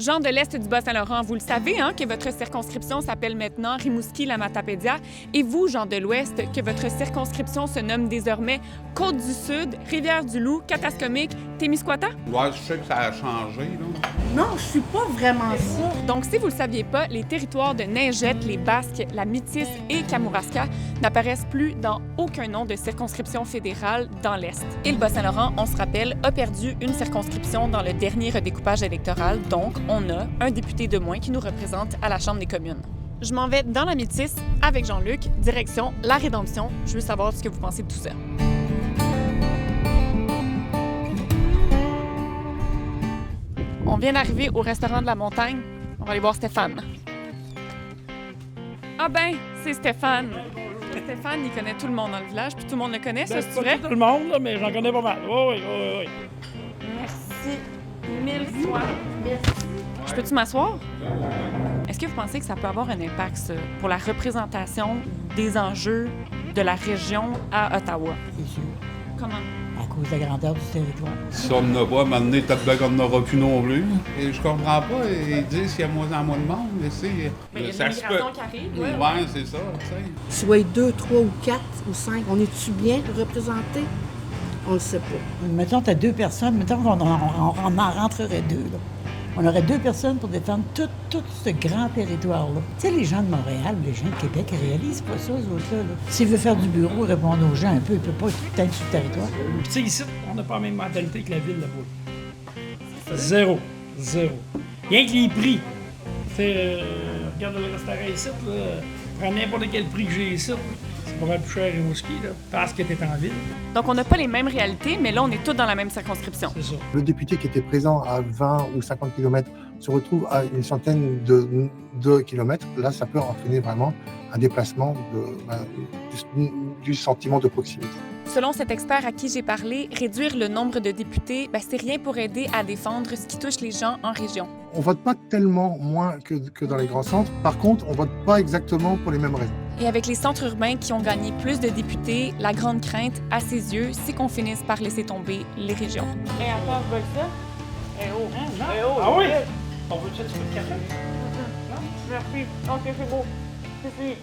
Jean de l'Est du Bas-Saint-Laurent, vous le savez, hein, que votre circonscription s'appelle maintenant Rimouski-la-Matapédia. Et vous, Jean de l'Ouest, que votre circonscription se nomme désormais Côte-du-Sud, Rivière-du-Loup, Katascomique, Témiscouata? Ouais, je sais que ça a changé, là. Non, je suis pas vraiment ça. Donc, si vous le saviez pas, les territoires de Ningette, les Basques, la Métis et Kamouraska n'apparaissent plus dans aucun nom de circonscription fédérale dans l'Est. Et le Bas-Saint-Laurent, on se rappelle, a perdu une circonscription dans le dernier redécoupage électoral, donc on a un député de moins qui nous représente à la Chambre des communes. Je m'en vais dans la Métis avec Jean-Luc, direction La Rédemption. Je veux savoir ce que vous pensez de tout ça. On vient d'arriver au restaurant de la montagne. On va aller voir Stéphane. Ah ben, c'est Stéphane. Stéphane, il connaît tout le monde dans le village, puis tout le monde le connaît, ça, c'est vrai? Pas tout le monde, là, mais j'en connais pas mal. Oui. Merci mille fois. Merci. Je peux-tu m'asseoir? Est-ce que vous pensez que ça peut avoir un impact, ça, pour la représentation des enjeux de la région à Ottawa? C'est sûr, Comment? à cause de la grandeur du territoire. Si on n'en a pas, maintenant, peut-être bien qu'on n'en aura plus non plus. Et je comprends pas, ils disent qu'il y a moins en moins de monde, mais c'est... Mais il y a ça une se migration peut. qui arrive, Ouais, c'est ça, tu sais. Soit 2, 3 ou 4 ou 5, on est-tu bien représenté? On le sait pas. Mettons, tu as 2 personnes, mettons qu'on en rentrerait 2. Là. On aurait 2 personnes pour défendre tout ce grand territoire-là. Tu sais, les gens de Montréal ou les gens de Québec, ils réalisent pas ça, eux autres-là. S'il veut faire du bureau, répondre aux gens un peu, il peut pas tout être sur le territoire. Puis tu sais, ici, on n'a pas la même mentalité que la ville là-bas. Zéro. Rien que les prix. Tu sais, regarde le restaurant ici, là, prends n'importe quel prix que j'ai ici, c'est pas mal plus cher à Rimouski, là, parce que t'es en ville. Donc, on n'a pas les mêmes réalités, mais là, on est tous dans la même circonscription. C'est ça. Le député qui était présent à 20 ou 50 km se retrouve à une centaine de kilomètres. Là, ça peut entraîner vraiment un déplacement du sentiment de proximité. Selon cet expert à qui j'ai parlé, réduire le nombre de députés, c'est rien pour aider à défendre ce qui touche les gens en région. On vote pas tellement moins que dans les grands centres. Par contre, on vote pas exactement pour les mêmes raisons. Et avec les centres urbains qui ont gagné plus de députés, la grande crainte, à ses yeux, c'est qu'on finisse par laisser tomber les régions. Et encore, veulent ça? Ah oui? On veut-tu un petit peu de café? Merci. OK, c'est beau. C'est fini.